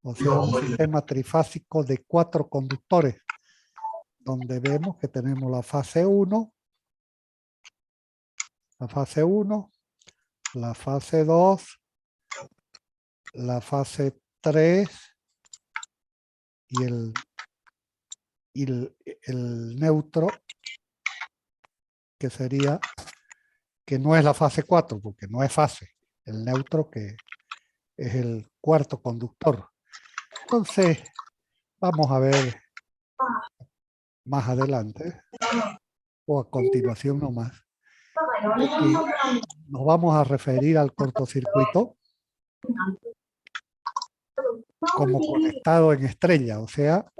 o sea, un sistema trifásico de 4 conductores, donde vemos que tenemos la fase 1, la fase 1, la fase 2, la fase 3 y el neutro, que sería, que no es la fase 4, porque no es fase, el neutro que es el cuarto conductor. Entonces, vamos a ver más adelante, o a continuación nomás, de que nos vamos a referir al cortocircuito como conectado en estrella, o sea,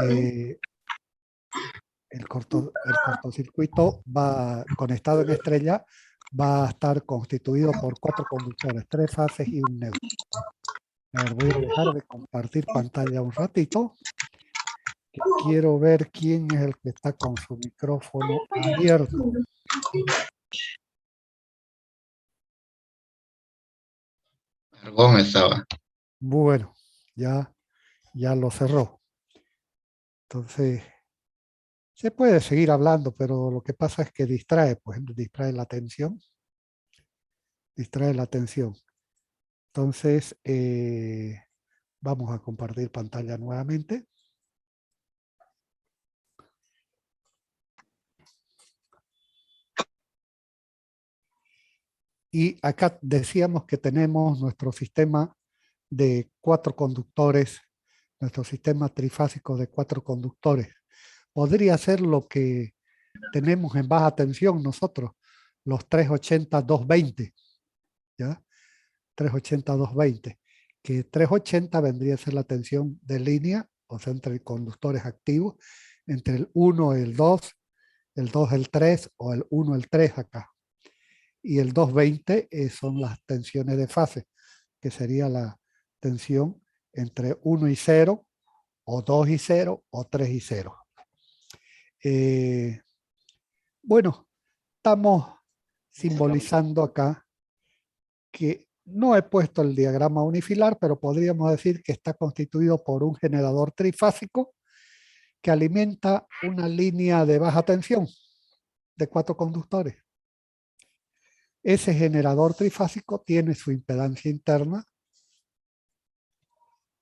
el cortocircuito va conectado en estrella, va a estar constituido por 4 conductores, 3 fases y un neutro. A ver, voy a dejar de compartir pantalla un ratito. Quiero ver quién es el que está con su micrófono abierto. Argón estaba. Bueno, ya lo cerró. Entonces, se puede seguir hablando, pero lo que pasa es que distrae, pues distrae la atención. Distrae la atención. Entonces, vamos a compartir pantalla nuevamente. Y acá decíamos que tenemos nuestro sistema de 4 conductores, nuestro sistema trifásico de 4 conductores. Podría ser lo que tenemos en baja tensión nosotros, los 380-220, ¿ya? 380-220, que 380 vendría a ser la tensión de línea, o sea, entre conductores activos, entre el 1 y el 2 el 3 o el 1 el 3 acá. Y el 220 son las tensiones de fase, que sería la tensión entre 1 y 0, o 2 y 0, o 3 y 0. Bueno, estamos simbolizando acá que no he puesto el diagrama unifilar, pero podríamos decir que está constituido por un generador trifásico que alimenta una línea de baja tensión de 4 conductores. Ese generador trifásico tiene su impedancia interna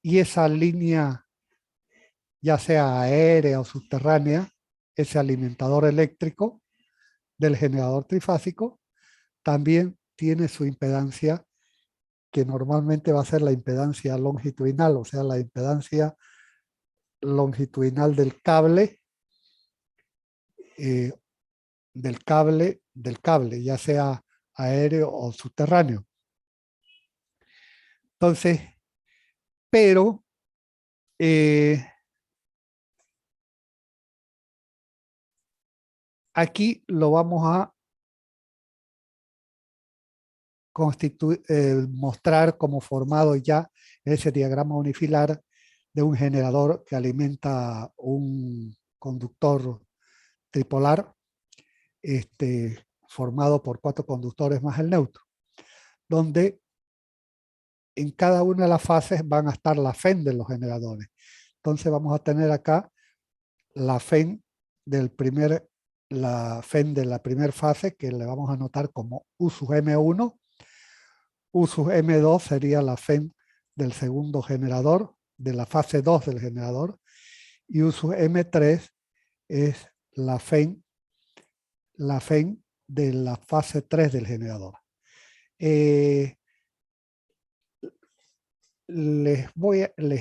y esa línea, ya sea aérea o subterránea, ese alimentador eléctrico del generador trifásico, también tiene su impedancia, que normalmente va a ser la impedancia longitudinal, o sea, la impedancia longitudinal del cable, ya sea aéreo o subterráneo. Entonces, pero aquí lo vamos a mostrar como formado ya ese diagrama unifilar de un generador que alimenta un conductor tripolar, formado por 4 conductores más el neutro, donde en cada una de las fases van a estar la FEN de los generadores. Entonces vamos a tener acá la FEN la FEN de la primera fase, que le vamos a anotar como U sub M1. U sub M2 sería la FEN del segundo generador, de la fase 2 del generador, y U sub M3 es la FEN de la fase 3 del generador. Les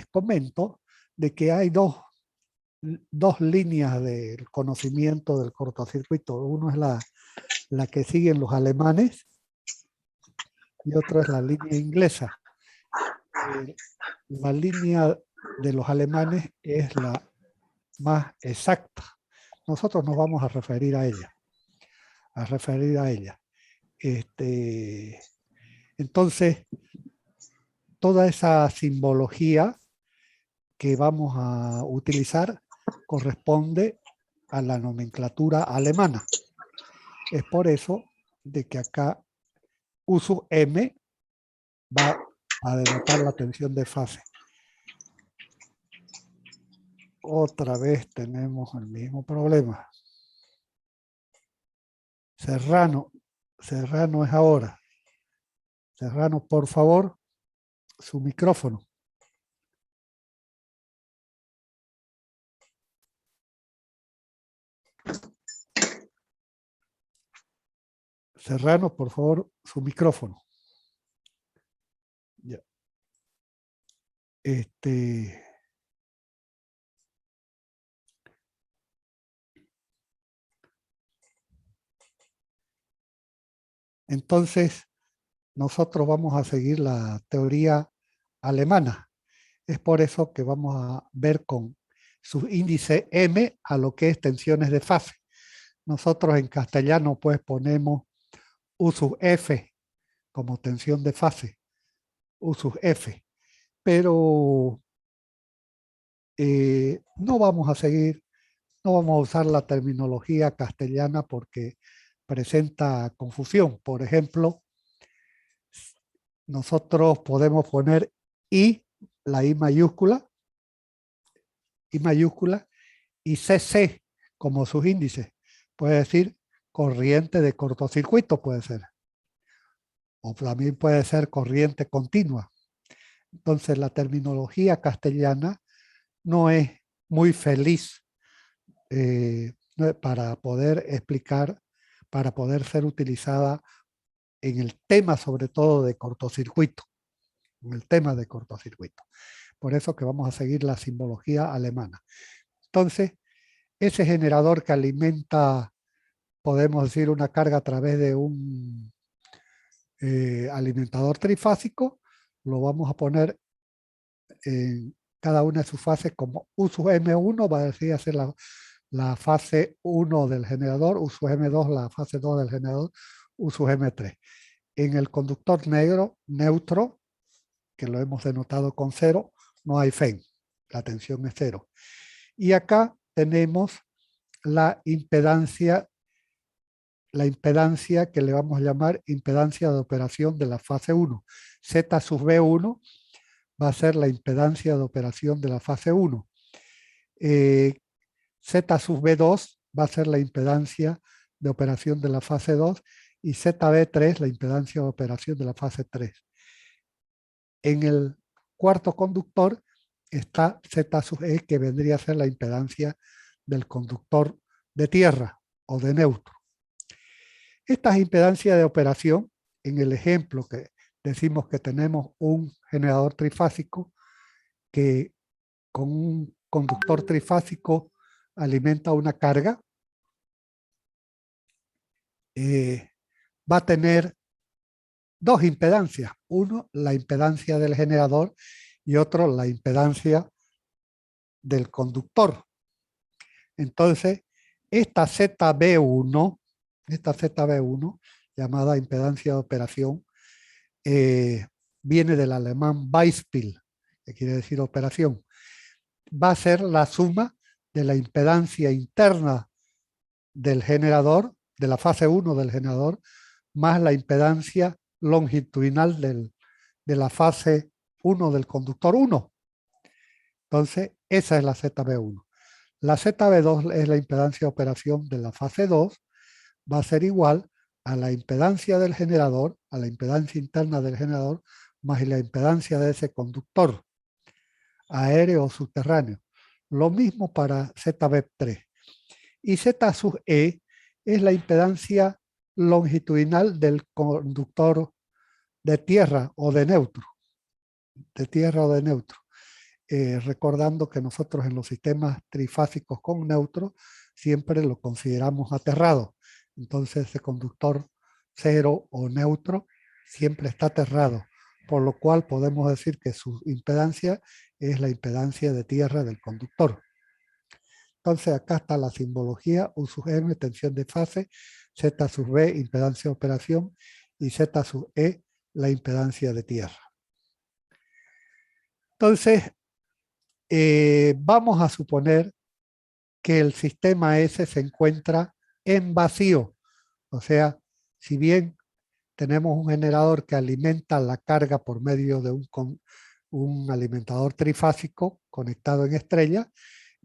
comento de que hay dos líneas del conocimiento del cortocircuito. Uno es la que siguen los alemanes y otra es la línea inglesa. La línea de los alemanes es la más exacta. Nosotros nos vamos a referir a ella. Entonces, toda esa simbología que vamos a utilizar corresponde a la nomenclatura alemana. Es por eso de que acá U sub M va a denotar la tensión de fase. Otra vez tenemos el mismo problema. Serrano es ahora. Serrano, por favor, su micrófono. Serrano, por favor, su micrófono. Ya. Entonces, nosotros vamos a seguir la teoría alemana. Es por eso que vamos a ver con su índice M a lo que es tensiones de fase. Nosotros en castellano pues ponemos U sub F como tensión de fase, U sub F. Pero no vamos a seguir, no vamos a usar la terminología castellana porque presenta confusión. Por ejemplo, nosotros podemos poner I, la I mayúscula, y CC como sus índices. Puede decir corriente de cortocircuito, puede ser. O también puede ser corriente continua. Entonces la terminología castellana no es muy feliz para poder explicar, para poder ser utilizada en el tema sobre todo de cortocircuito, en el tema de cortocircuito. Por eso que vamos a seguir la simbología alemana. Entonces, ese generador que alimenta, podemos decir, una carga a través de un alimentador trifásico, lo vamos a poner en cada una de sus fases como U sub M1, va a decir hacer la fase 1 del generador, U sub M2 la fase 2 del generador, U sub M3. En el conductor negro, neutro, que lo hemos denotado con 0, no hay FEN, la tensión es 0. Y acá tenemos la impedancia que le vamos a llamar impedancia de operación de la fase 1. Z sub B1 va a ser la impedancia de operación de la fase 1. Z sub B2 va a ser la impedancia de operación de la fase 2 y ZB3 la impedancia de operación de la fase 3. En el cuarto conductor está Z sub E, que vendría a ser la impedancia del conductor de tierra o de neutro. Estas impedancias de operación, en el ejemplo que decimos que tenemos un generador trifásico que con un conductor trifásico alimenta una carga, va a tener dos impedancias. Uno, la impedancia del generador y otro, la impedancia del conductor. Entonces, esta ZB1, llamada impedancia de operación, viene del alemán Beispiel, que quiere decir operación. Va a ser la suma de la impedancia interna del generador, de la fase 1 del generador, más la impedancia longitudinal de la fase 1 del conductor 1. Entonces, esa es la ZB1. La ZB2 es la impedancia de operación de la fase 2, va a ser igual a la impedancia del generador, a la impedancia interna del generador, más la impedancia de ese conductor, aéreo o subterráneo. Lo mismo para ZB3. Y Z sub E es la impedancia longitudinal del conductor de tierra o de neutro. Recordando que nosotros en los sistemas trifásicos con neutro siempre lo consideramos aterrado. Entonces ese conductor cero o neutro siempre está aterrado, por lo cual podemos decir que su impedancia es la impedancia de tierra del conductor. Entonces acá está la simbología, U sub M, tensión de fase, Z sub B, impedancia de operación, y Z sub E, la impedancia de tierra. Entonces, vamos a suponer que el sistema S se encuentra en vacío. O sea, si bien tenemos un generador que alimenta la carga por medio de un alimentador trifásico conectado en estrella,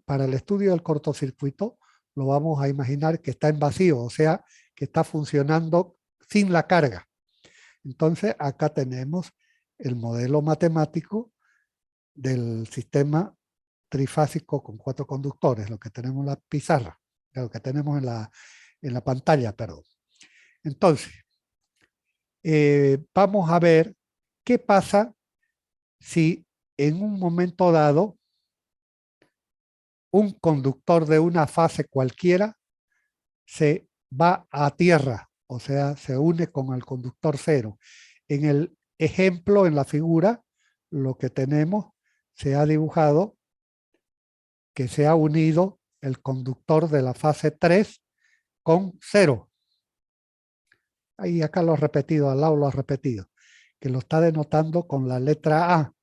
para el estudio del cortocircuito lo vamos a imaginar que está en vacío, o sea, que está funcionando sin la carga. Entonces, acá tenemos el modelo matemático del sistema trifásico con 4 conductores, lo que tenemos en la pizarra, lo que tenemos en la pantalla, perdón. Entonces, vamos a ver qué pasa si en un momento dado un conductor de una fase cualquiera se va a tierra, o sea, se une con el conductor cero. En el ejemplo, en la figura, lo que tenemos, se ha dibujado que se ha unido el conductor de la fase 3 con 0. Ahí acá lo he repetido, al lado lo he repetido, que lo está denotando con la letra A.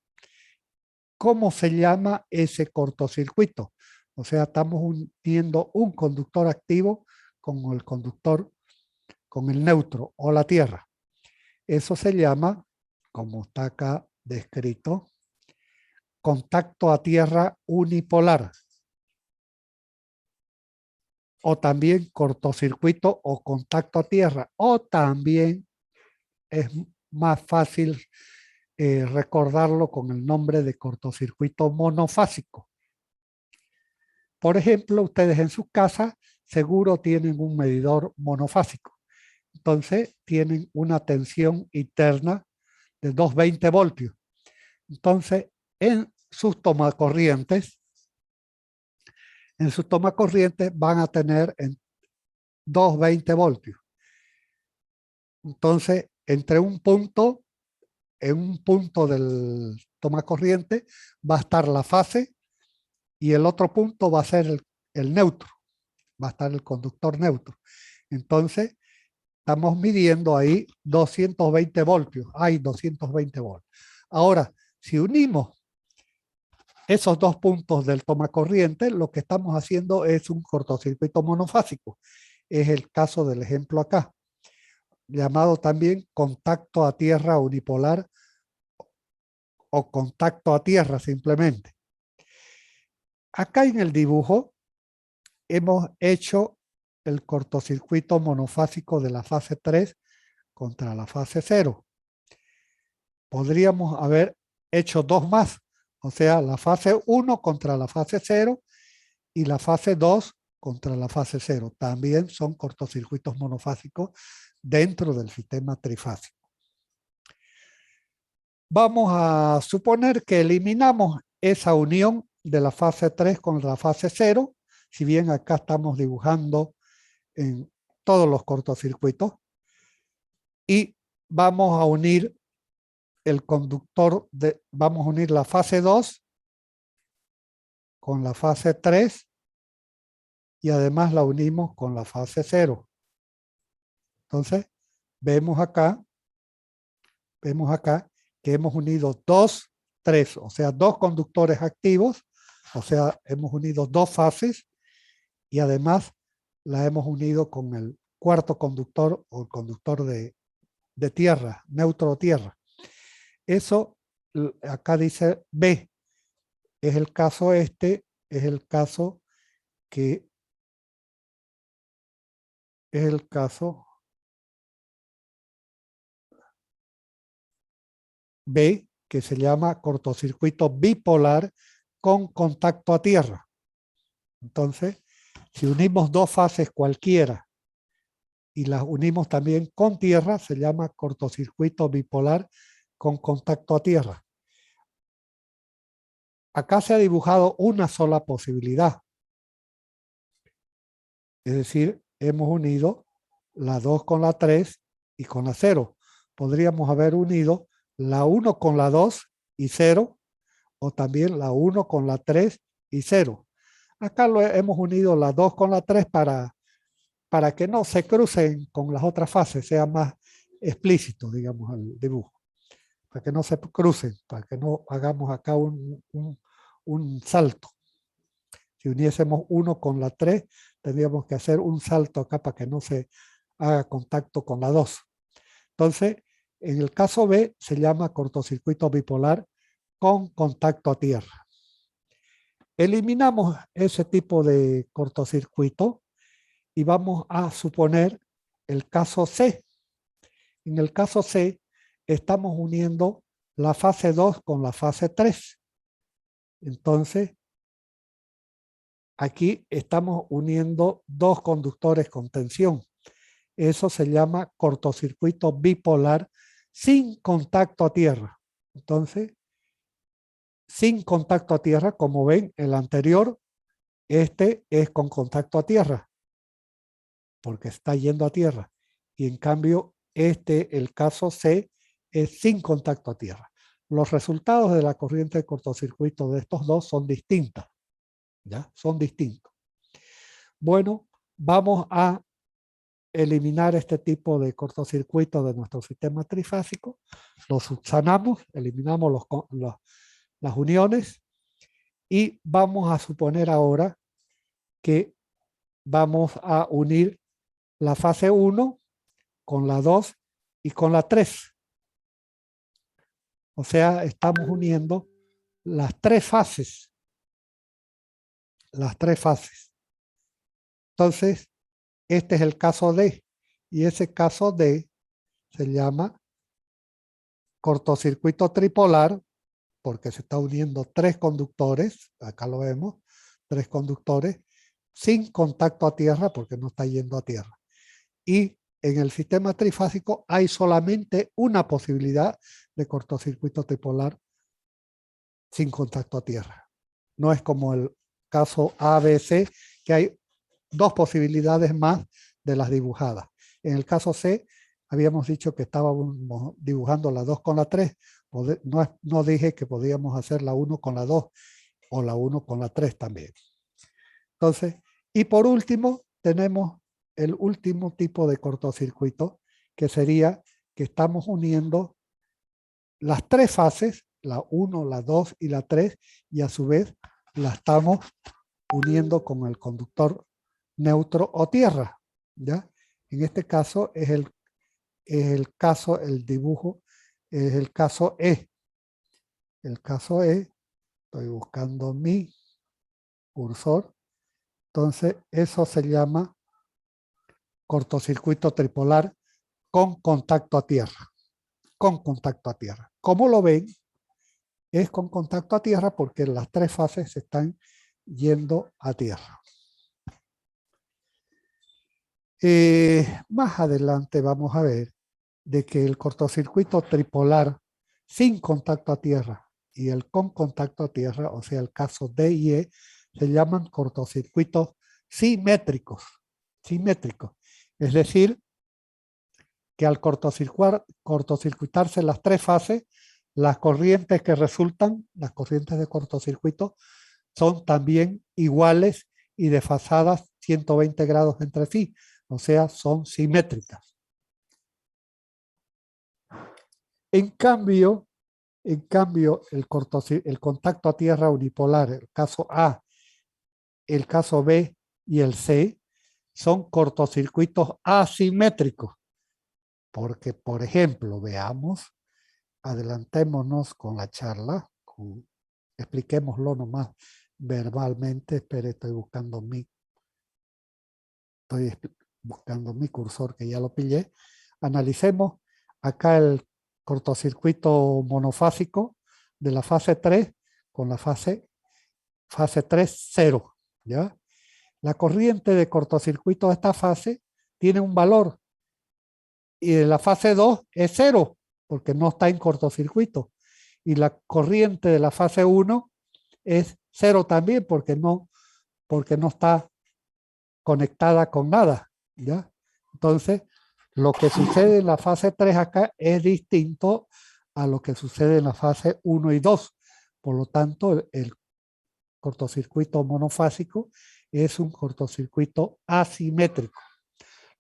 ¿Cómo se llama ese cortocircuito? O sea, estamos uniendo un conductor activo con el conductor, con el neutro o la tierra. Eso se llama, como está acá descrito, contacto a tierra unipolar. O también cortocircuito o contacto a tierra. O también es más fácil recordarlo con el nombre de cortocircuito monofásico. Por ejemplo, ustedes en sus casas seguro tienen un medidor monofásico. Entonces tienen una tensión interna de 220 voltios. Entonces, en sus tomacorrientes van a tener en 220 voltios. Entonces, entre un punto, en un punto del tomacorriente va a estar la fase y el otro punto va a ser el neutro, va a estar el conductor neutro. Entonces, estamos midiendo ahí 220 voltios, hay 220 voltios. Ahora, si unimos esos dos puntos del tomacorriente, lo que estamos haciendo es un cortocircuito monofásico. Es el caso del ejemplo acá, llamado también contacto a tierra unipolar o contacto a tierra simplemente. Acá en el dibujo hemos hecho el cortocircuito monofásico de la fase 3 contra la fase 0. Podríamos haber hecho dos más, o sea, la fase 1 contra la fase 0 y la fase 2 contra la fase 0. También son cortocircuitos monofásicos dentro del sistema trifásico. Vamos a suponer que eliminamos esa unión de la fase 3 con la fase 0, si bien acá estamos dibujando en todos los cortocircuitos, y vamos a unir el conductor, vamos a unir la fase 2 con la fase 3 y además la unimos con la fase 0. Entonces, vemos acá que hemos unido 3, o sea, 2 conductores activos, o sea, hemos unido 2 fases y además la hemos unido con el cuarto conductor o el conductor de tierra, neutro tierra. Eso acá dice B. Es el caso es el caso que es el caso B, que se llama cortocircuito bipolar con contacto a tierra. Entonces, si unimos dos fases cualquiera y las unimos también con tierra, se llama cortocircuito bipolar con contacto a tierra. Acá se ha dibujado una sola posibilidad. Es decir, hemos unido la 2 con la 3 y con la 0. Podríamos haber unido la 1 con la 2 y 0, o también la 1 con la 3 y 0. Acá hemos unido la 2 con la 3 para que no se crucen con las otras fases, sea más explícito, digamos, el dibujo. Para que no se crucen, para que no hagamos acá un salto. Si uniésemos 1 con la 3, tendríamos que hacer un salto acá para que no se haga contacto con la 2. Entonces, en el caso B se llama cortocircuito bipolar con contacto a tierra. Eliminamos ese tipo de cortocircuito y vamos a suponer el caso C. En el caso C, estamos uniendo la fase 2 con la fase 3. Entonces, aquí estamos uniendo dos conductores con tensión. Eso se llama cortocircuito bipolar sin contacto a tierra. Entonces, sin contacto a tierra, como ven, el anterior, este es con contacto a tierra, porque está yendo a tierra. Y en cambio, el caso C, es sin contacto a tierra. Los resultados de la corriente de cortocircuito de estos dos son distintas. ¿Ya? Son distintos. Bueno, vamos a eliminar este tipo de cortocircuito de nuestro sistema trifásico. Lo subsanamos, eliminamos las uniones y vamos a suponer ahora que vamos a unir la fase 1 con la 2 y con la 3. O sea, estamos uniendo las tres fases. Las tres fases. Entonces, este es el caso D. Y ese caso D se llama cortocircuito tripolar, porque se está uniendo tres conductores, acá lo vemos, tres conductores, sin contacto a tierra, porque no está yendo a tierra. Y en el sistema trifásico hay solamente una posibilidad de cortocircuito tripolar sin contacto a tierra. No es como el caso ABC, que hay dos posibilidades más de las dibujadas. En el caso C, habíamos dicho que estábamos dibujando la 2 con la 3. No dije que podíamos hacer la 1 con la 2 o la 1 con la 3 también. Entonces, y por último, tenemos el último tipo de cortocircuito, que sería que estamos uniendo las tres fases, la 1, la 2 y la 3, y a su vez la estamos uniendo con el conductor neutro o tierra, ¿ya? En este caso es el dibujo, es el caso E. El caso E, estoy buscando mi cursor, entonces eso se llama cortocircuito tripolar con contacto a tierra. Con contacto a tierra. Como lo ven, es con contacto a tierra porque las tres fases se están yendo a tierra. Más adelante vamos a ver de que el cortocircuito tripolar sin contacto a tierra y el con contacto a tierra, o sea, el caso D y E, se llaman cortocircuitos simétricos. Simétricos. Es decir, que al cortocircuitarse las tres fases, las corrientes que resultan, las corrientes de cortocircuito, son también iguales y desfasadas 120 grados entre sí, o sea, son simétricas. En cambio, el contacto a tierra unipolar, el caso A, el caso B y el C, son cortocircuitos asimétricos. Porque, por ejemplo, veamos, adelantémonos con la charla, expliquémoslo nomás verbalmente. Espere, estoy buscando mi cursor, que ya lo pillé. Analicemos acá el cortocircuito monofásico de la fase 3 con la fase 3, 0. ¿Ya? La corriente de cortocircuito de esta fase tiene un valor y de la fase 2 es 0 porque no está en cortocircuito. Y la corriente de la fase 1 es 0 también porque no está conectada con nada. ¿Ya? Entonces, lo que sucede en la fase 3 acá es distinto a lo que sucede en la fase 1 y 2. Por lo tanto, el cortocircuito monofásico es un cortocircuito asimétrico.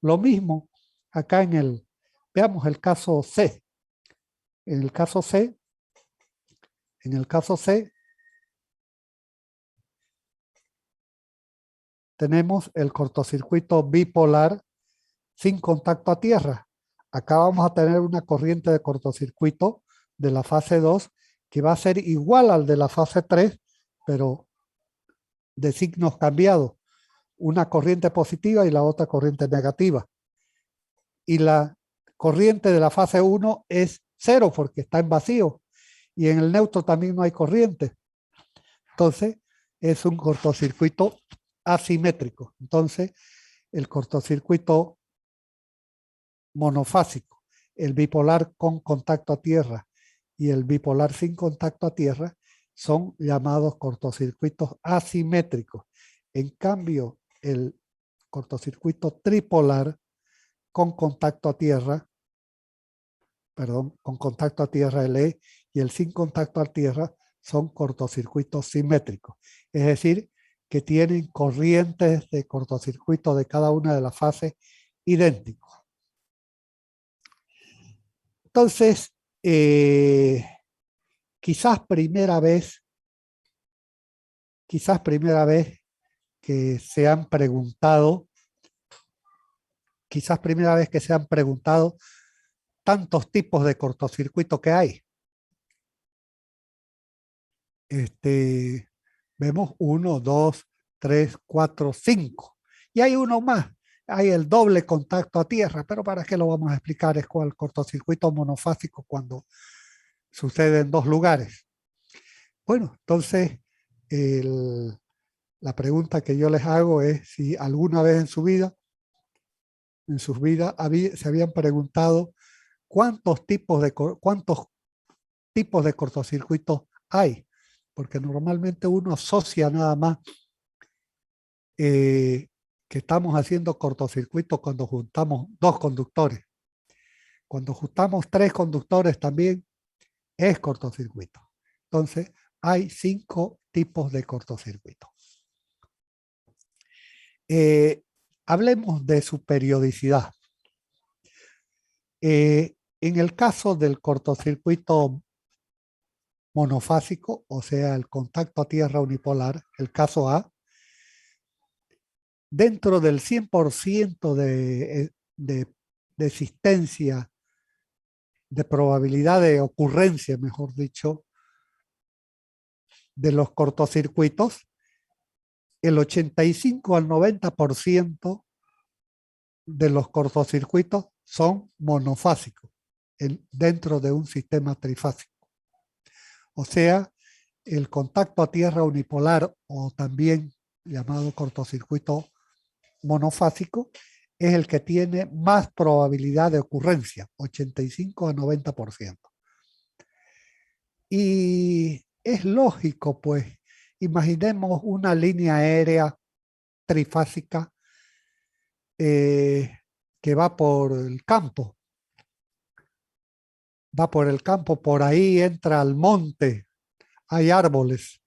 Lo mismo acá veamos el caso C. En el caso C, tenemos el cortocircuito bipolar sin contacto a tierra. Acá vamos a tener una corriente de cortocircuito de la fase 2 que va a ser igual al de la fase 3, pero de signos cambiados, una corriente positiva y la otra corriente negativa. Y la corriente de la fase 1 es cero porque está en vacío, y en el neutro también no hay corriente. Entonces, es un cortocircuito asimétrico. Entonces, el cortocircuito monofásico, el bipolar con contacto a tierra y el bipolar sin contacto a tierra, son llamados cortocircuitos asimétricos. En cambio, el cortocircuito tripolar con contacto a tierra, perdón, con contacto a tierra LE, y el sin contacto a tierra son cortocircuitos simétricos. Es decir, que tienen corrientes de cortocircuito de cada una de las fases idénticos. Entonces, quizás primera vez que se han preguntado, tantos tipos de cortocircuito que hay. Vemos 1, 2, 3, 4, 5. Y hay uno más. Hay el doble contacto a tierra, pero ¿para qué lo vamos a explicar? Es con el cortocircuito monofásico cuando sucede en dos lugares. Bueno, entonces la pregunta que yo les hago es si alguna vez en sus vidas se habían preguntado cuántos tipos de cortocircuitos hay, porque normalmente uno asocia nada más que estamos haciendo cortocircuito cuando juntamos dos conductores. Cuando juntamos tres conductores también es cortocircuito. Entonces, hay 5 tipos de cortocircuito. Hablemos de su periodicidad. En el caso del cortocircuito monofásico, o sea, el contacto a tierra unipolar, el caso A, dentro del 100% de existencia, de probabilidad de ocurrencia, mejor dicho, de los cortocircuitos, el 85 al 90% de los cortocircuitos son monofásicos dentro de un sistema trifásico. O sea, el contacto a tierra unipolar, o también llamado cortocircuito monofásico, es el que tiene más probabilidad de ocurrencia, 85 a 90%. Y es lógico, pues, imaginemos una línea aérea trifásica que va por el campo. Por ahí entra al monte, hay árboles,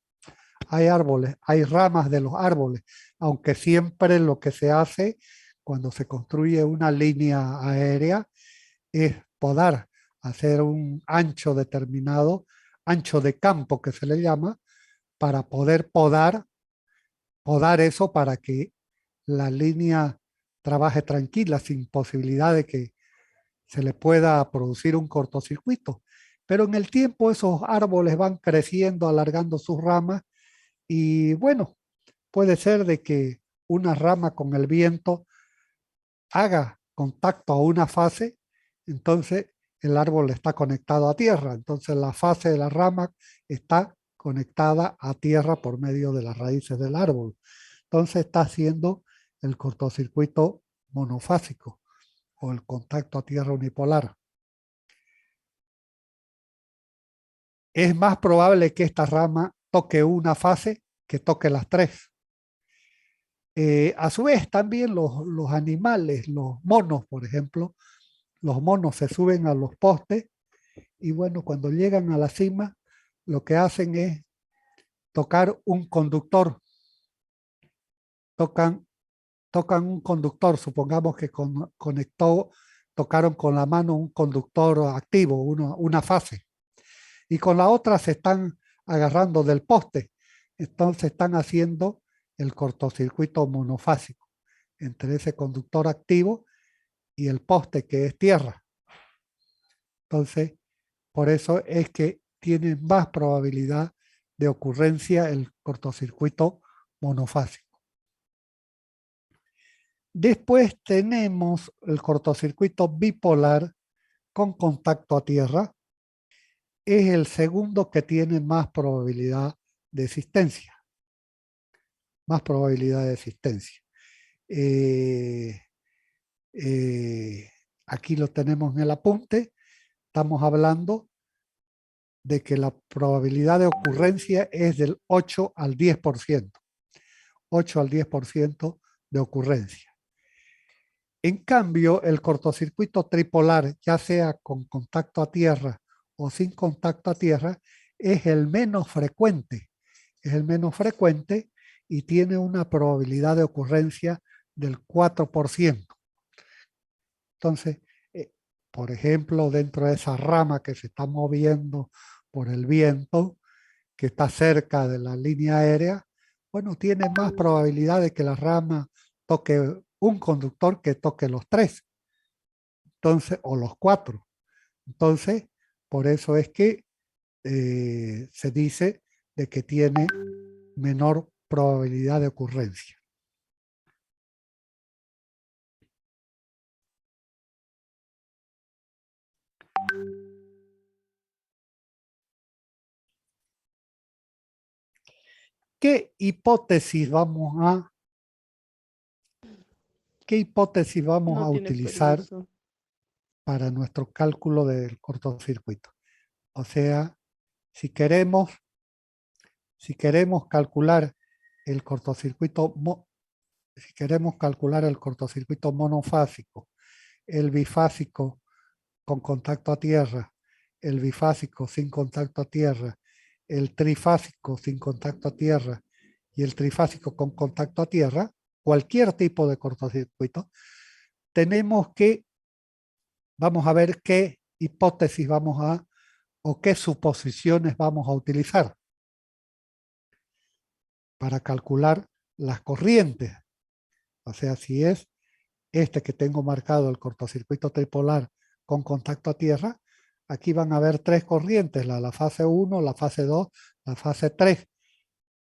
hay ramas de los árboles, aunque siempre lo que se hace cuando se construye una línea aérea es podar, hacer un ancho determinado, ancho de campo que se le llama, para poder podar eso para que la línea trabaje tranquila, sin posibilidad de que se le pueda producir un cortocircuito. Pero en el tiempo esos árboles van creciendo, alargando sus ramas, y bueno, puede ser de que una rama con el viento haga contacto a una fase, entonces el árbol está conectado a tierra, entonces la fase de la rama está conectada a tierra por medio de las raíces del árbol. Entonces está haciendo el cortocircuito monofásico o el contacto a tierra unipolar. Es más probable que esta rama toque una fase que toque las tres. A su vez, también los animales, los monos, por ejemplo, los monos se suben a los postes y bueno, cuando llegan a la cima, lo que hacen es tocar un conductor. Tocan un conductor, supongamos que tocaron con la mano un conductor activo, una fase, y con la otra se están agarrando del poste. Entonces están haciendo el cortocircuito monofásico entre ese conductor activo y el poste que es tierra. Entonces, por eso es que tiene más probabilidad de ocurrencia el cortocircuito monofásico. Después tenemos el cortocircuito bipolar con contacto a tierra. Es el segundo que tiene más probabilidad de existencia. Más probabilidad de existencia. Aquí lo tenemos en el apunte. Estamos hablando de que la probabilidad de ocurrencia es del 8 al 10%. 8 al 10% de ocurrencia. En cambio, el cortocircuito tripolar, ya sea con contacto a tierra o sin contacto a tierra, es el menos frecuente. Es el menos frecuente y tiene una probabilidad de ocurrencia del 4%. Entonces, por ejemplo, dentro de esa rama que se está moviendo por el viento, que está cerca de la línea aérea, bueno, tiene más probabilidad de que la rama toque un conductor que toque los tres, entonces, o los cuatro. Entonces, por eso es que se dice de que tiene menor probabilidad de ocurrencia. ¿Qué hipótesis vamos a No tiene utilizar permiso. para nuestro cálculo del cortocircuito? O sea, si queremos calcular el cortocircuito, monofásico, el bifásico con contacto a tierra, el bifásico sin contacto a tierra, el trifásico sin contacto a tierra y el trifásico con contacto a tierra, cualquier tipo de cortocircuito, vamos a ver qué hipótesis o qué suposiciones vamos a utilizar para calcular las corrientes. O sea, si es este que tengo marcado, el cortocircuito tripolar con contacto a tierra, aquí van a haber tres corrientes, la fase 1, la fase 2, la fase 3,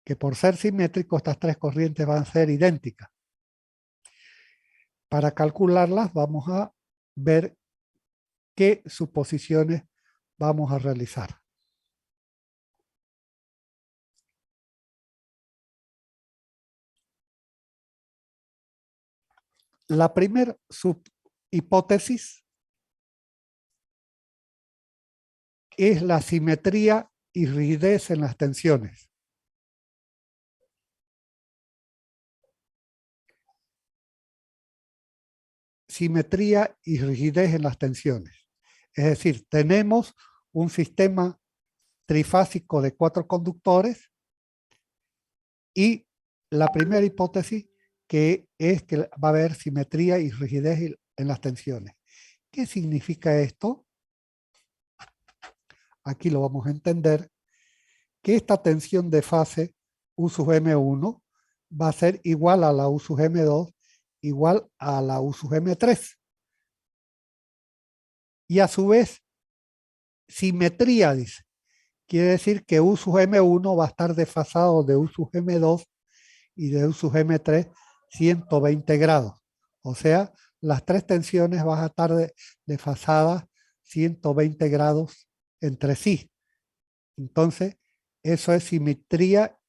que por ser simétrico estas tres corrientes van a ser idénticas. Para calcularlas vamos a ver qué suposiciones vamos a realizar. La primera hipótesis es la simetría y rigidez en las tensiones. Simetría y rigidez en las tensiones. Es decir, tenemos un sistema trifásico de 4 conductores y la primera hipótesis que es que va a haber simetría y rigidez en las tensiones. ¿Qué significa esto? Aquí lo vamos a entender, que esta tensión de fase U sub M1 va a ser igual a la U sub M2 igual a la U sub M3. Y a su vez, simetría, dice. Quiere decir que U sub M1 va a estar desfasado de U sub M2 y de U sub M3 120 grados. O sea, las tres tensiones van a estar desfasadas 120 grados entre sí. Entonces, eso es simetría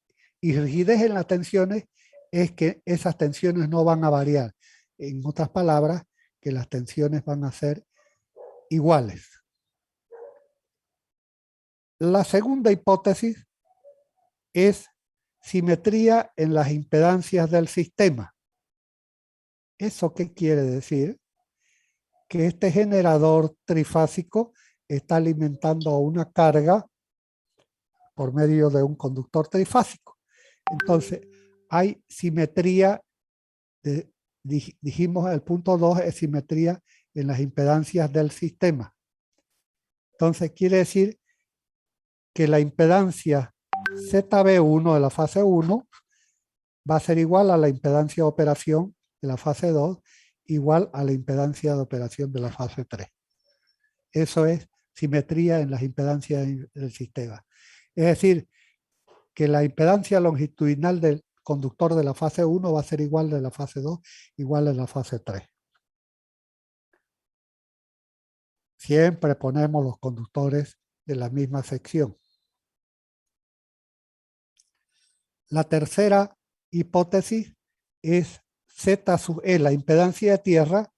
y rigidez en las tensiones, es que esas tensiones no van a variar. En otras palabras, que las tensiones van a ser iguales. La segunda hipótesis es simetría en las impedancias del sistema. ¿Eso qué quiere decir? Que este generador trifásico está alimentando a una carga por medio de un conductor trifásico. Entonces, hay simetría, dijimos el punto 2 es simetría en las impedancias del sistema. Entonces, quiere decir que la impedancia ZB1 de la fase 1 va a ser igual a la impedancia de operación de la fase 2, igual a la impedancia de operación de la fase 3. Eso es simetría en las impedancias del sistema. Es decir, que la impedancia longitudinal del conductor de la fase 1 va a ser igual de la fase 2, igual de la fase 3. Siempre ponemos los conductores de la misma sección. La tercera hipótesis es Z sub E, la impedancia de tierra,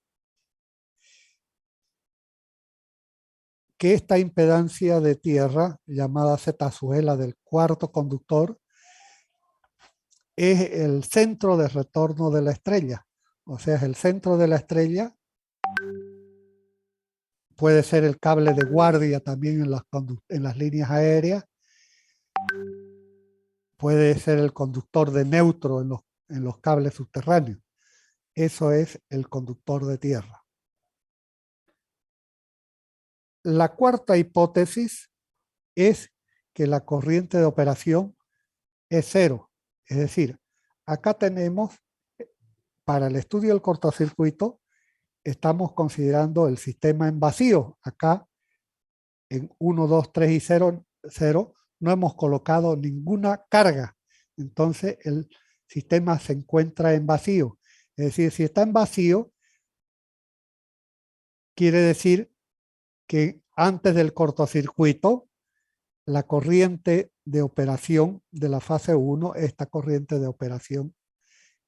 que esta impedancia de tierra, llamada Z sub E, la del cuarto conductor, es el centro de retorno de la estrella. O sea, es el centro de la estrella. Puede ser el cable de guardia también en las líneas aéreas. Puede ser el conductor de neutro en los cables subterráneos. Eso es el conductor de tierra. La cuarta hipótesis es que la corriente de operación es cero. Es decir, acá tenemos, para el estudio del cortocircuito, estamos considerando el sistema en vacío. Acá, en 1, 2, 3 y 0, no hemos colocado ninguna carga. Entonces, el sistema se encuentra en vacío. Es decir, si está en vacío, quiere decir que antes del cortocircuito, la corriente de operación de la fase 1, esta corriente de operación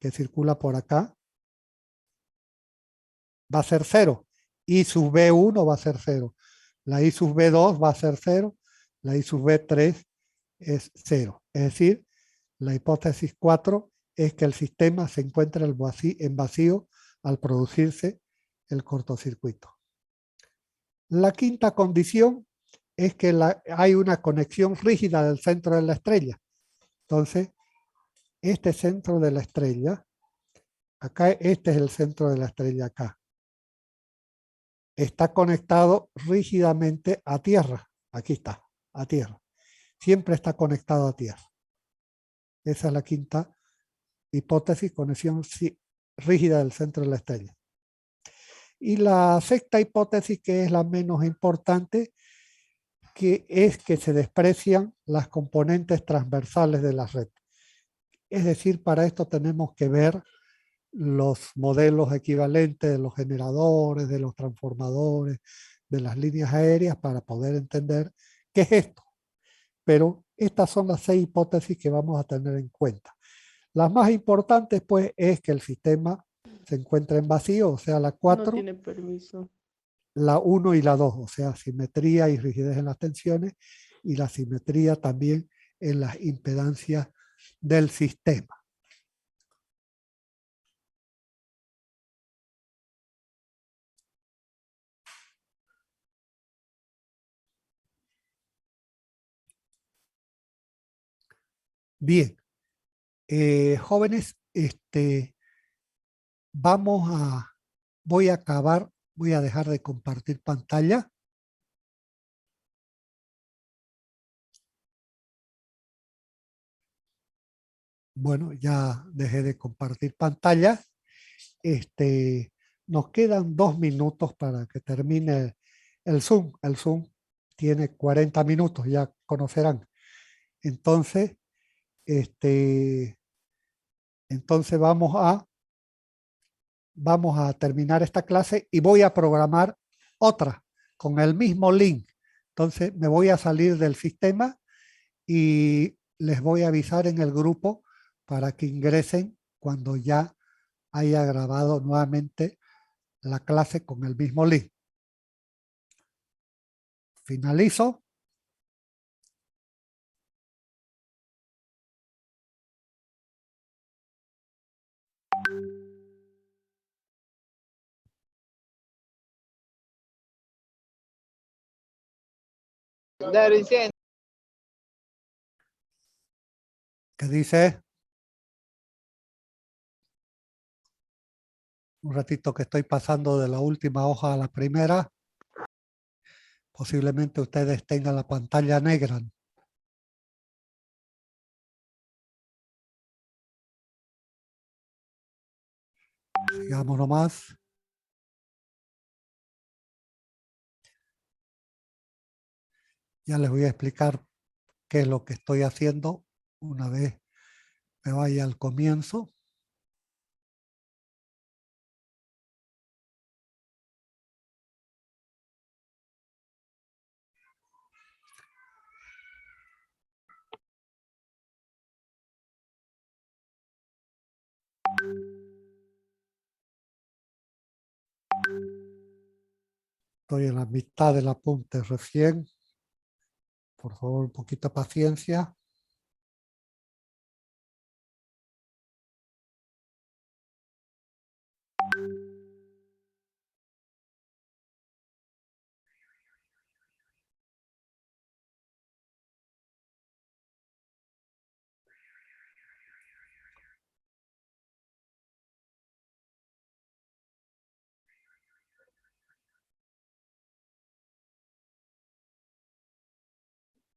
que circula por acá, va a ser 0. I sub B1 va a ser 0. La I sub B2 va a ser 0. La I sub B3 es 0. Es decir, la hipótesis 4 es que el sistema se encuentra en vacío al producirse el cortocircuito. La quinta condición es que hay una conexión rígida del centro de la estrella. Entonces, este centro de la estrella, acá este es el centro de la estrella acá, está conectado rígidamente a tierra. Aquí está, a tierra. Siempre está conectado a tierra. Esa es la quinta hipótesis, conexión rígida del centro de la estrella. Y la sexta hipótesis, que es la menos importante, que es que se desprecian las componentes transversales de la red. Es decir, para esto tenemos que ver los modelos equivalentes de los generadores, de los transformadores, de las líneas aéreas para poder entender qué es esto. Pero estas son las 6 hipótesis que vamos a tener en cuenta. Las más importantes, pues, es que el sistema se encuentra en vacío, o sea, la 4, no tiene permiso. La 1 y la 2, o sea, simetría y rigidez en las tensiones, y la simetría también en las impedancias del sistema. Bien, jóvenes, voy a acabar, voy a dejar de compartir pantalla. Bueno, ya dejé de compartir pantalla. Nos quedan 2 minutos para que termine el Zoom. El Zoom tiene 40 minutos, ya conocerán. Entonces, entonces vamos a terminar esta clase y voy a programar otra con el mismo link. Entonces me voy a salir del sistema y les voy a avisar en el grupo para que ingresen cuando ya haya grabado nuevamente la clase con el mismo link. Finalizo. ¿Qué dice? Un ratito que estoy pasando de la última hoja a la primera. Posiblemente ustedes tengan la pantalla negra. Sigamos nomás. Ya les voy a explicar qué es lo que estoy haciendo una vez me vaya al comienzo. Estoy en la mitad del apunte recién. Por favor, un poquito de paciencia.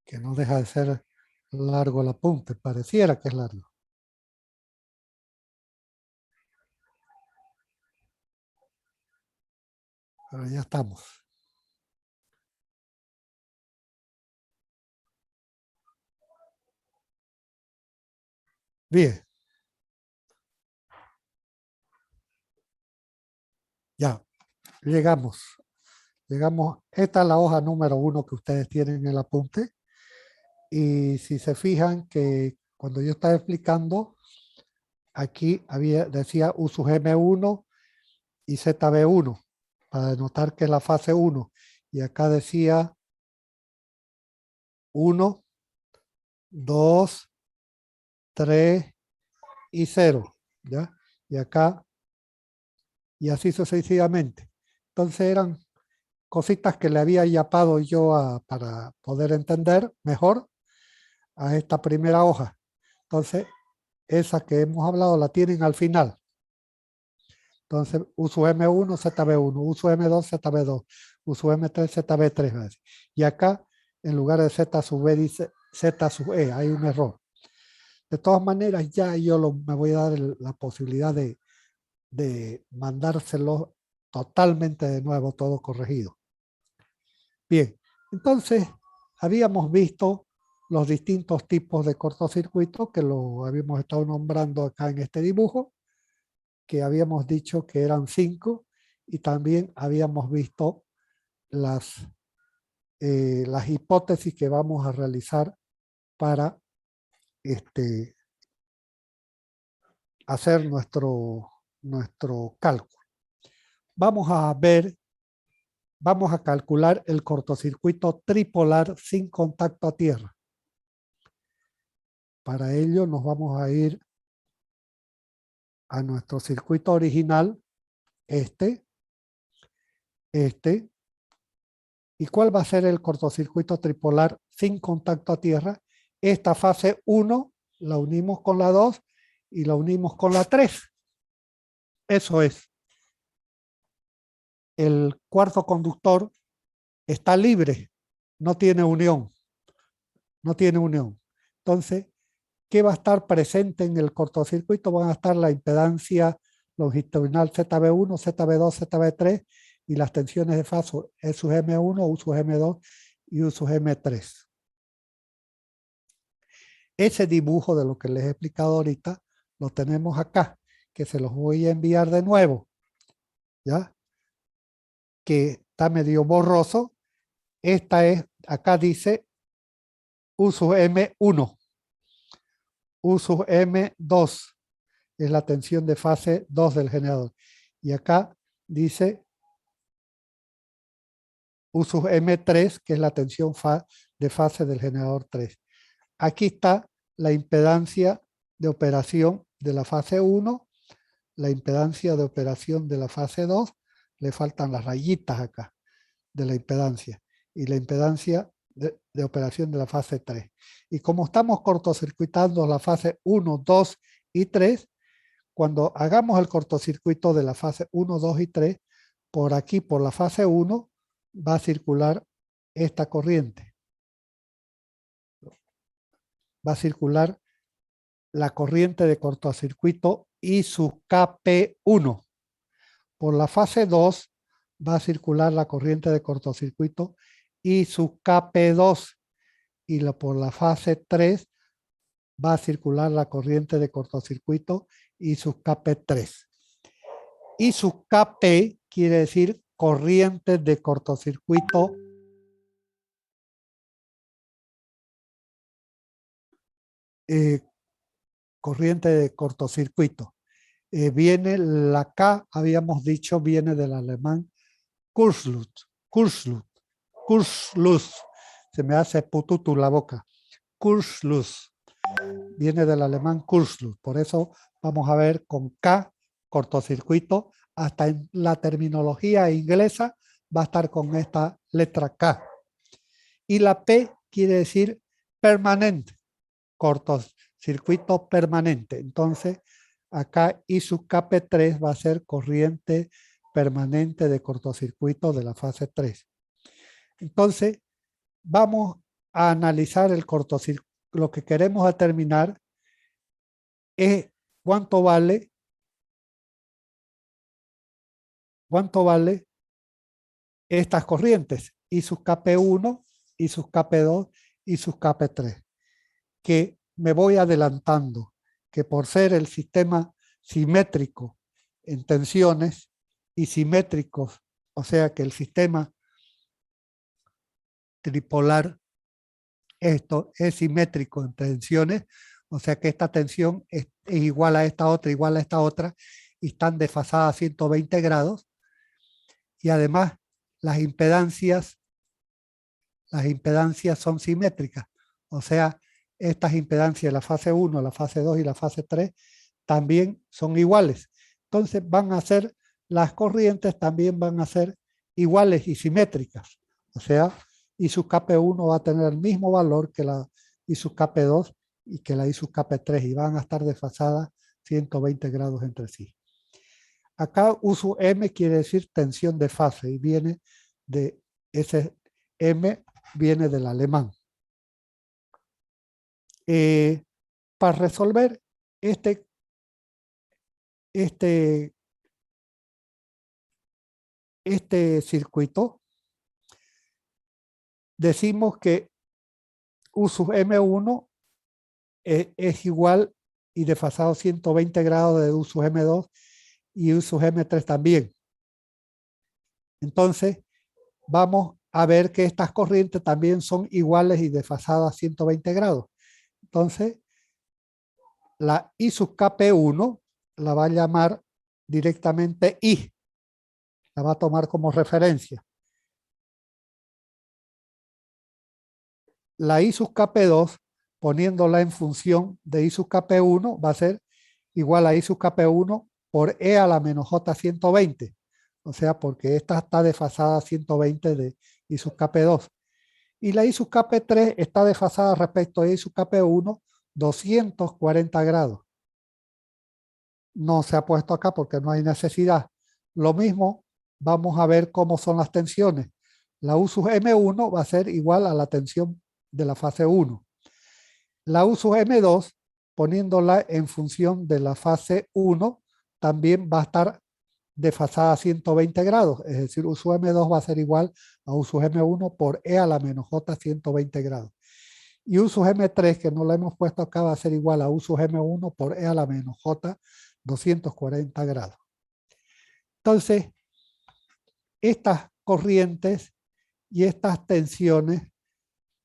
Que no deja de ser largo el apunte. Pareciera que es largo. Pero ya estamos. Bien. Ya, llegamos. Esta es la hoja número 1 que ustedes tienen en el apunte. Y si se fijan que cuando yo estaba explicando, aquí decía U sub M1 y ZB1, para denotar que es la fase 1. Y acá decía 1, 2, 3 y 0. ¿Ya? Y acá, y así sucesivamente. Entonces eran cositas que le había yapado yo para poder entender mejor a esta primera hoja. Entonces, esa que hemos hablado la tienen al final. Entonces, uso M1, ZB1, uso M2, ZB2, uso M3, ZB3. Y acá, en lugar de Z sub B, dice Z sub E. Hay un error. De todas maneras, ya yo me voy a dar la posibilidad de mandárselo totalmente de nuevo, todo corregido. Bien, entonces, habíamos visto los distintos tipos de cortocircuito que lo habíamos estado nombrando acá en este dibujo, que habíamos dicho que eran 5, y también habíamos visto las hipótesis que vamos a realizar para hacer nuestro cálculo. Vamos a calcular el cortocircuito tripolar sin contacto a tierra. Para ello nos vamos a ir a nuestro circuito original, este. ¿Y cuál va a ser el cortocircuito tripolar sin contacto a tierra? Esta fase 1 la unimos con la 2 y la unimos con la 3. Eso es. El cuarto conductor está libre, no tiene unión. No tiene unión. Entonces, ¿qué va a estar presente en el cortocircuito? Van a estar la impedancia longitudinal ZB1, ZB2, ZB3 y las tensiones de fase E sub M1, U sub M2 y U sub M3. Ese dibujo de lo que les he explicado ahorita lo tenemos acá, que se los voy a enviar de nuevo, ¿ya? Que está medio borroso. Esta es, acá dice U sub M1, U sub M2 es la tensión de fase 2 del generador. Y acá dice U sub M3, que es la tensión de fase del generador 3. Aquí está la impedancia de operación de la fase 1, la impedancia de operación de la fase 2, le faltan las rayitas acá de la impedancia, y la impedancia de operación de la fase 3. Y como estamos cortocircuitando la fase 1, 2 y 3, cuando hagamos el cortocircuito de la fase 1, 2 y 3, por aquí, por la fase 1, va a circular esta corriente. Va a circular la corriente de cortocircuito I sub KP1. Por la fase 2 va a circular la corriente de cortocircuito I sub KP2. Y por la fase 3 va a circular la corriente de cortocircuito I sub Kp3. I sub Kp quiere decir corriente de cortocircuito corriente de cortocircuito. Viene la K, habíamos dicho, viene del alemán Kurzschluss. Se me hace pututu la boca. Kurzschluss. Viene del alemán Kurzschluss. Por eso vamos a ver con K, cortocircuito, hasta en la terminología inglesa va a estar con esta letra K. Y la P quiere decir permanente, cortocircuito permanente. Entonces, acá I sub Kp3 va a ser corriente permanente de cortocircuito de la fase 3. Entonces, vamos a analizar el cortocircuito. Lo que queremos determinar es cuánto vale estas corrientes, I sub Kp1, I sub Kp2, I sub Kp3, que me voy adelantando, que por ser el sistema simétrico en tensiones y simétricos, o sea que el sistema tripolar, esto es simétrico en tensiones, o sea que esta tensión es igual a esta otra, igual a esta otra, y están desfasadas a 120 grados, y además las impedancias son simétricas, o sea, estas impedancias, la fase 1, la fase 2 y la fase 3, también son iguales. Entonces van a ser, las corrientes también van a ser iguales y simétricas. O sea, I sub Kp1 va a tener el mismo valor que la I sub Kp2 y que la I sub Kp3 y van a estar desfasadas 120 grados entre sí. Acá U sub M quiere decir tensión de fase y viene de ese M, viene del alemán. Para resolver este circuito, decimos que U sub M1 es igual y desfasado 120 grados de U sub M2 y U sub M3 también. Entonces, vamos a ver que estas corrientes también son iguales y desfasadas 120 grados. Entonces, la I sub Kp1 la va a llamar directamente I. La va a tomar como referencia. La I sub Kp2, poniéndola en función de I sub Kp1, va a ser igual a I sub Kp1 por E a la menos J 120. O sea, porque esta está desfasada a 120 de I sub Kp2. Y la I sub Kp3 está desfasada respecto a I sub Kp1 240 grados. No se ha puesto acá porque no hay necesidad. Lo mismo, vamos a ver cómo son las tensiones. La U sub M1 va a ser igual a la tensión de la fase 1. La U sub M2, poniéndola en función de la fase 1, también va a estar desfasada a 120 grados. Es decir, U sub M2 va a ser igual a U sub M1 por E a la menos J 120 grados. Y U sub M3, que no la hemos puesto acá, va a ser igual a U sub M1 por E a la menos J 240 grados. Entonces, estas corrientes y estas tensiones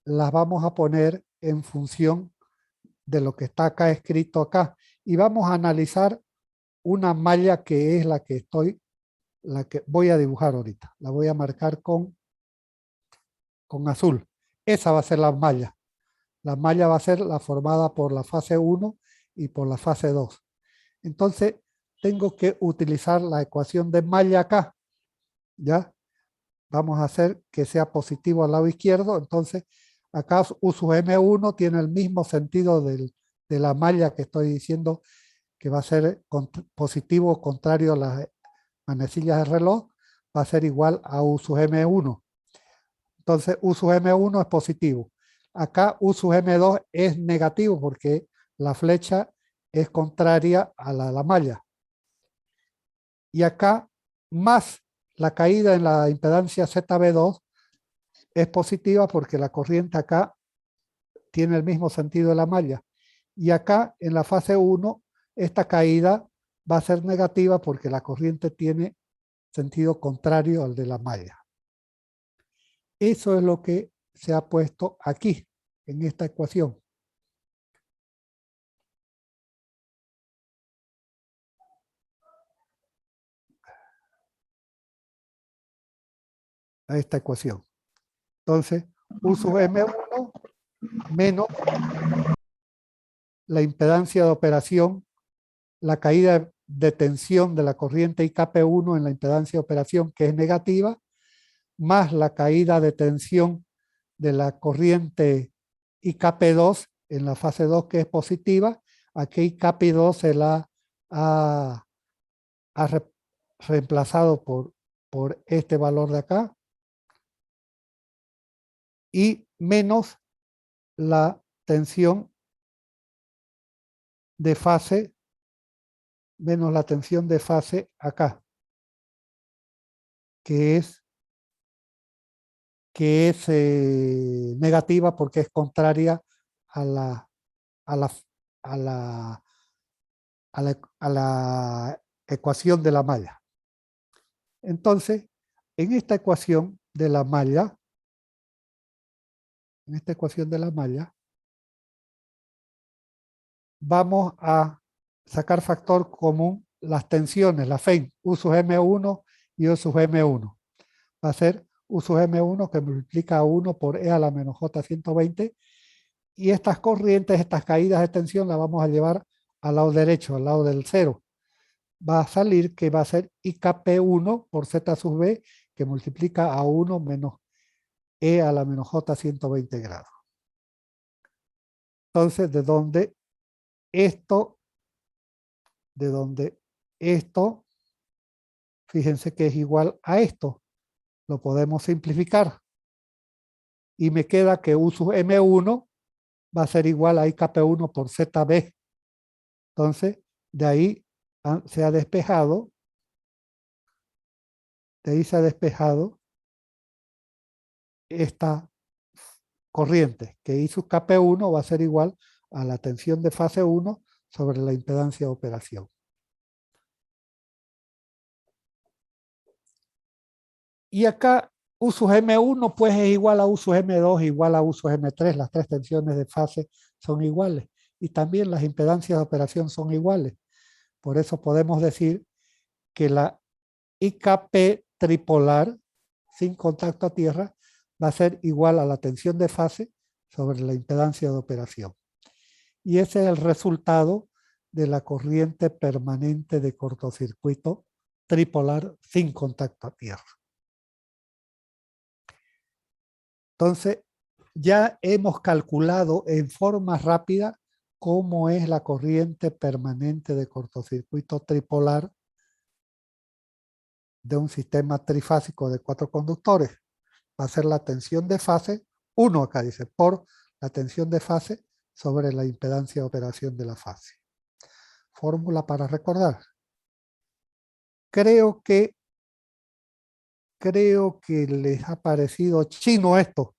las vamos a poner en función de lo que está acá escrito acá. Y vamos a analizar una malla que es la que voy a dibujar ahorita. La voy a marcar con azul. Esa va a ser la malla. La malla va a ser la formada por la fase 1 y por la fase 2. Entonces, tengo que utilizar la ecuación de malla acá. ¿Ya? Vamos a hacer que sea positivo al lado izquierdo. Entonces, acá U sub M1 tiene el mismo sentido de la malla que estoy diciendo que va a ser positivo contrario a las manecillas del reloj. Va a ser igual a U sub M1. Entonces, U sub M1 es positivo. Acá U sub M2 es negativo porque la flecha es contraria a la malla. Y acá, más la caída en la impedancia ZB2 es positiva porque la corriente acá tiene el mismo sentido de la malla. Y acá en la fase 1, esta caída va a ser negativa porque la corriente tiene sentido contrario al de la malla. Eso es lo que se ha puesto aquí, en esta ecuación. A esta ecuación. Entonces, U sub M1 menos la impedancia de operación, la caída de tensión de la corriente IKP1 en la impedancia de operación, que es negativa, más la caída de tensión de la corriente IKP2 en la fase 2, que es positiva. Aquí IKP2 se la ha reemplazado por este valor de acá, y menos la tensión de fase, menos la tensión de fase acá, que es negativa porque es contraria a la, a la, a la, a la ecuación de la malla. Entonces, en esta ecuación de la malla, vamos a sacar factor común las tensiones, la FEN, U sub M1 y U sub M1. Va a ser U sub M1 que multiplica a 1 por E a la menos J 120, y estas corrientes, estas caídas de tensión las vamos a llevar al lado derecho, al lado del cero. Va a salir que va a ser IKP1 por Z sub B, que multiplica a 1 menos E a la menos J 120 grados. Entonces, de donde esto, fíjense que es igual a esto, lo podemos simplificar. Y me queda que U sub M1 va a ser igual a IKP1 por ZB. Entonces, de ahí se ha despejado, esta corriente, que I sub KP1 va a ser igual a la tensión de fase 1 sobre la impedancia de operación. Y acá U sub M1 pues es igual a U sub M2 igual a U sub M3, las tres tensiones de fase son iguales. Y también las impedancias de operación son iguales. Por eso podemos decir que la IKP tripolar, sin contacto a tierra, va a ser igual a la tensión de fase sobre la impedancia de operación. Y ese es el resultado de la corriente permanente de cortocircuito tripolar sin contacto a tierra. Entonces, ya hemos calculado en forma rápida cómo es la corriente permanente de cortocircuito tripolar de un sistema trifásico de 4 conductores. Va a ser la tensión de fase, 1 acá dice, por la tensión de fase sobre la impedancia de operación de la fase. Fórmula para recordar. Creo que les ha parecido chino esto.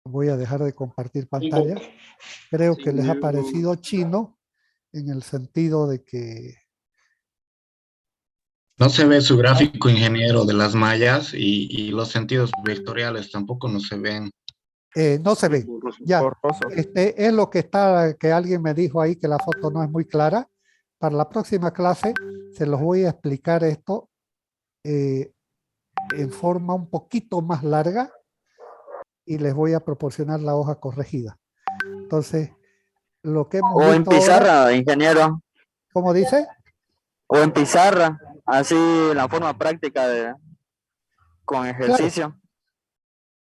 Voy a dejar de compartir pantalla. Creo que les ha parecido chino en el sentido de que... No se ve su gráfico, ingeniero, de las mallas y los sentidos vectoriales tampoco no se ven. No se ve. Ya, es lo que que alguien me dijo ahí, que la foto no es muy clara. Para la próxima clase se los voy a explicar esto en forma un poquito más larga y les voy a proporcionar la hoja corregida. Entonces, lo que hemos visto en pizarra, ahora, ingeniero. ¿cómo dice? O en pizarra, así la forma práctica con ejercicio.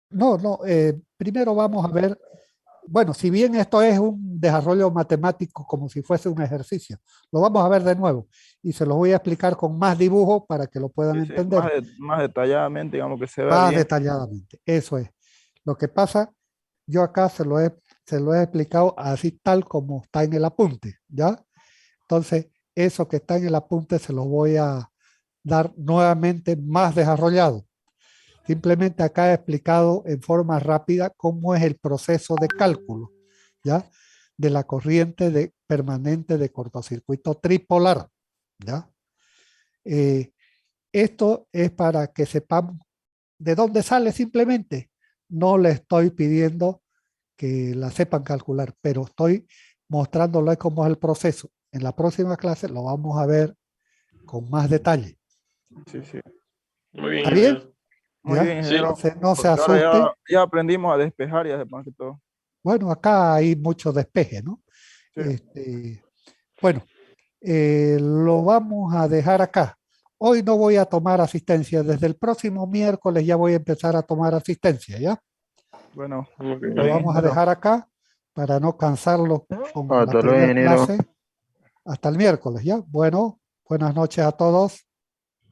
Claro. No, primero vamos a ver, bueno, si bien esto es un desarrollo matemático como si fuese un ejercicio, lo vamos a ver de nuevo y se los voy a explicar con más dibujos para que lo puedan entender. Más detalladamente, digamos, que se vea más bien. detalladamente, eso es. Lo que pasa, yo acá se lo he explicado así tal como está en el apunte, ¿ya? Entonces, eso que está en el apunte se lo voy a dar nuevamente más desarrollado. Simplemente acá he explicado en forma rápida cómo es el proceso de cálculo, ¿ya? de la corriente permanente de cortocircuito tripolar, ¿ya? Esto es para que sepamos de dónde sale simplemente. No le estoy pidiendo que la sepan calcular, pero estoy mostrándoles cómo es el proceso. En la próxima clase lo vamos a ver con más detalle. Sí, sí. Muy bien, ¿Está bien? ingeniero. Muy ¿Ya? bien, ingeniero. Entonces, no se Porque ahora asusten. ya aprendimos a despejar ya más que todo. Bueno, acá hay mucho despeje, ¿no? Sí. Bueno, lo vamos a dejar acá. Hoy no voy a tomar asistencia. Desde el próximo miércoles ya voy a empezar a tomar asistencia, ¿ya? Bueno, Muy bien. Lo vamos a dejar acá para no cansarlo con la Hasta luego, primera ingeniero. clase. Hasta el miércoles, ¿ya? Bueno, buenas noches a todos.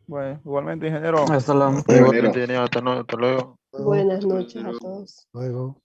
bueno, igualmente, ingeniero. Hasta la... Igualmente, ingeniero, hasta luego. Luego. Buenas noches a todos. Luego.